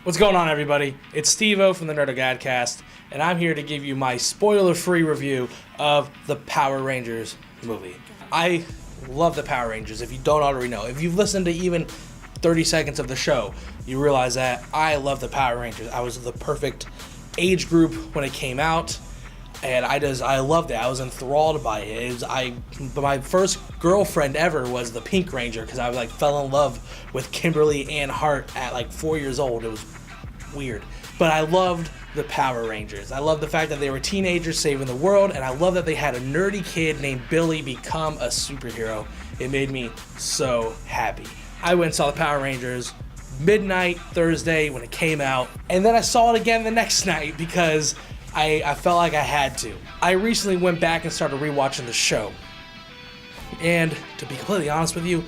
What's going on, everybody? It's SteveO from the NOG, and I'm here to give you my spoiler-free review of the Power Rangers movie. I love the Power Rangers, if you don't already know. If you've listened to even 30 seconds of the show, you realize that I love the Power Rangers. I was the perfect age group when it came out, and I loved it. I was enthralled by it. My first girlfriend ever was the Pink Ranger, because I fell in love with Kimberly Ann Hart at 4 years old. It was weird. But I loved the Power Rangers. I loved the fact that they were teenagers saving the world, and I love that they had a nerdy kid named Billy become a superhero. It made me so happy. I went and saw the Power Rangers midnight Thursday when it came out, and then I saw it again the next night because I felt like I had to. I recently went back and started rewatching the show, and to be completely honest with you,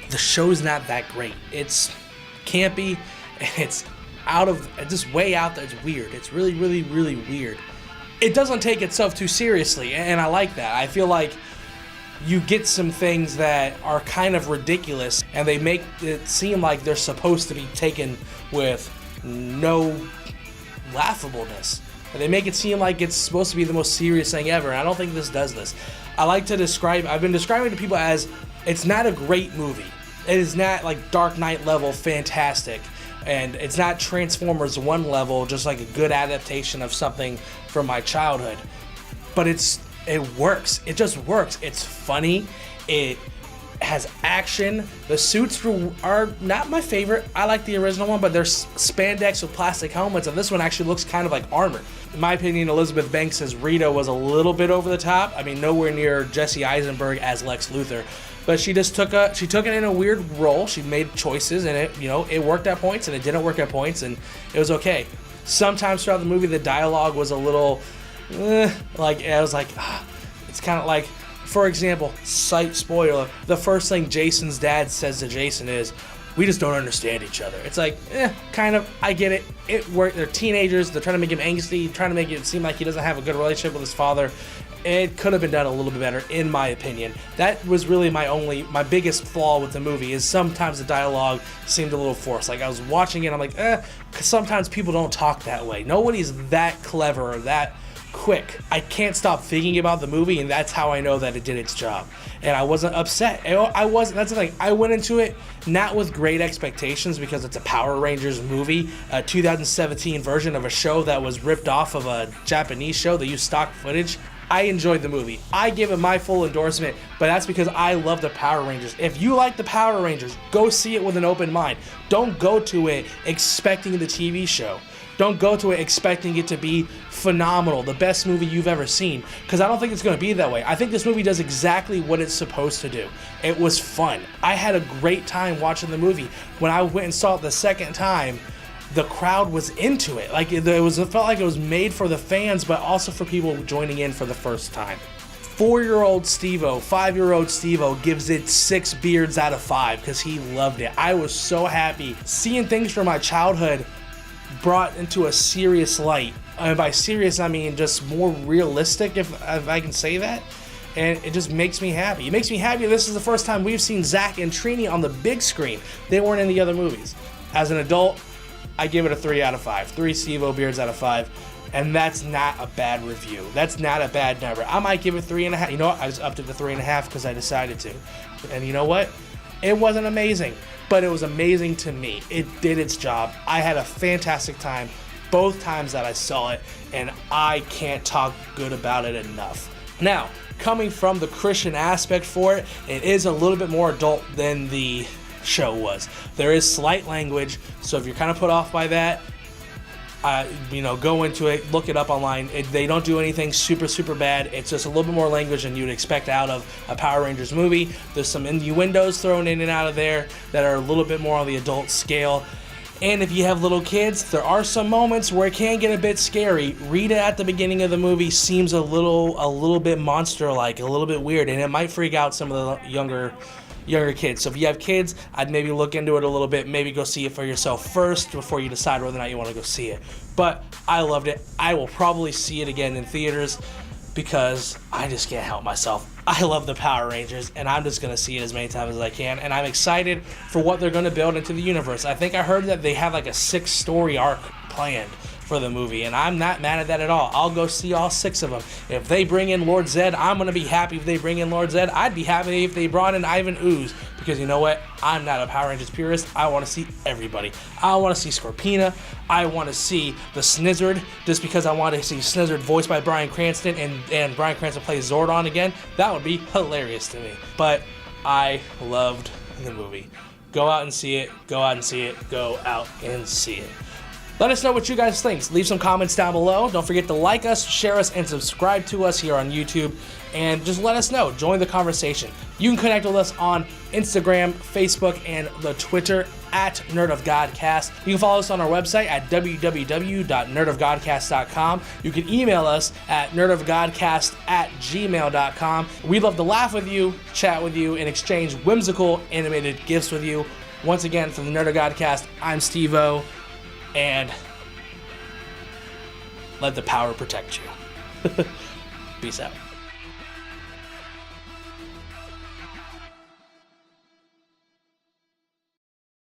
the show's not that great. It's campy, and it's just way out there. It's weird. It's really, really, really weird. It doesn't take itself too seriously, and I like that. I feel like you get some things that are kind of ridiculous, and they make it seem like they're supposed to be taken with no laughableness. They make it seem like it's supposed to be the most serious thing ever, and I don't think this does this. I've been describing it to people as, it's not a great movie. It is not like Dark Knight level fantastic, and it's not Transformers 1 level, just like a good adaptation of something from my childhood. But it works. It just works. It's funny. It has action. The suits are not my favorite. I like the original one, but they're spandex with plastic helmets, and this one actually looks kind of like armor. In my opinion, Elizabeth Banks as Rita was a little bit over the top. I mean, nowhere near Jesse Eisenberg as Lex Luthor. But she just took it in a weird role. She made choices, and it worked at points, and it didn't work at points, and it was okay. Sometimes throughout the movie, the dialogue was a little, it's kind of like, for example, slight spoiler, the first thing Jason's dad says to Jason is, "We just don't understand each other." It's like, kind of, I get it. It worked. They're teenagers. They're trying to make him angsty, trying to make it seem like he doesn't have a good relationship with his father. It could have been done a little bit better, in my opinion. That was really my biggest flaw with the movie, is sometimes the dialogue seemed a little forced. Like, I was watching it, I'm like, because sometimes people don't talk that way. Nobody's that clever or that quick. I can't stop thinking about the movie, and that's how I know that it did its job. And I wasn't upset. That's the thing. I went into it not with great expectations, because it's a Power Rangers movie, a 2017 version of a show that was ripped off of a Japanese show that used stock footage. I enjoyed the movie. I give it my full endorsement, but that's because I love the Power Rangers. If you like the Power Rangers, go see it with an open mind. Don't go to it expecting the TV show. Don't go to it expecting it to be phenomenal, the best movie you've ever seen, because I don't think it's going to be that way. I think this movie does exactly what it's supposed to do. It was fun. I had a great time watching the movie. When I went and saw it the second time, the crowd was into it. It felt like it was made for the fans, but also for people joining in for the first time. 4-year-old SteveO, 5-year-old SteveO gives it 6 beards out of 5 because he loved it. I was so happy seeing things from my childhood brought into a serious light. And by serious, I mean just more realistic, if I can say that. And it just makes me happy. It makes me happy this is the first time we've seen Zach and Trini on the big screen. They weren't in the other movies. As an adult, I give it a 3 out of 5. 3 SteveO beards out of 5. And that's not a bad review. That's not a bad number. I might give it 3.5. You know what? I just upped it to 3.5 because I decided to. And you know what? It wasn't amazing, but it was amazing to me. It did its job. I had a fantastic time both times that I saw it, and I can't talk good about it enough. Now, coming from the Christian aspect for it, it is a little bit more adult than the show was. There is slight language, so if you're kind of put off by that, go into it, look it up online. They don't do anything super bad. It's just a little bit more language than you'd expect out of a Power Rangers movie. There's some innuendos thrown in and out of there that are a little bit more on the adult scale. And if you have little kids, there are some moments where it can get a bit scary. Rita at the beginning of the movie seems a little bit monster-like, a little bit weird, and it might freak out some of the younger kids. So if you have kids, I'd maybe look into it a little bit, maybe go see it for yourself first before you decide whether or not you want to go see it. But I loved it. I will probably see it again in theaters. because I just can't help myself. I love the Power Rangers, and I'm just going to see it as many times as I can, and I'm excited for what they're going to build into the universe. I think I heard that they have like a 6-story arc planned for the movie, and I'm not mad at that at all. I'll go see all 6 of them. If they bring in Lord Zed, I'm going to be happy if they bring in Lord Zed. I'd be happy if they brought in Ivan Ooze, because you know what? I'm not a Power Rangers purist. I want to see everybody. I want to see Scorpina. I want to see the Snizzard, just because I want to see Snizzard voiced by Bryan Cranston, and Bryan Cranston plays Zordon again. That would be hilarious to me. But I loved the movie. Go out and see it. Go out and see it. Go out and see it. Let us know what you guys think. Leave some comments down below. Don't forget to like us, share us, and subscribe to us here on YouTube. And just let us know. Join the conversation. You can connect with us on Instagram, Facebook, and the Twitter at NerdOfGodcast. You can follow us on our website at www.nerdofgodcast.com. You can email us at nerdofgodcast@gmail.com. We'd love to laugh with you, chat with you, and exchange whimsical animated gifts with you. Once again, from the Nerd of Godcast, I'm SteveO. And let the power protect you. Peace out.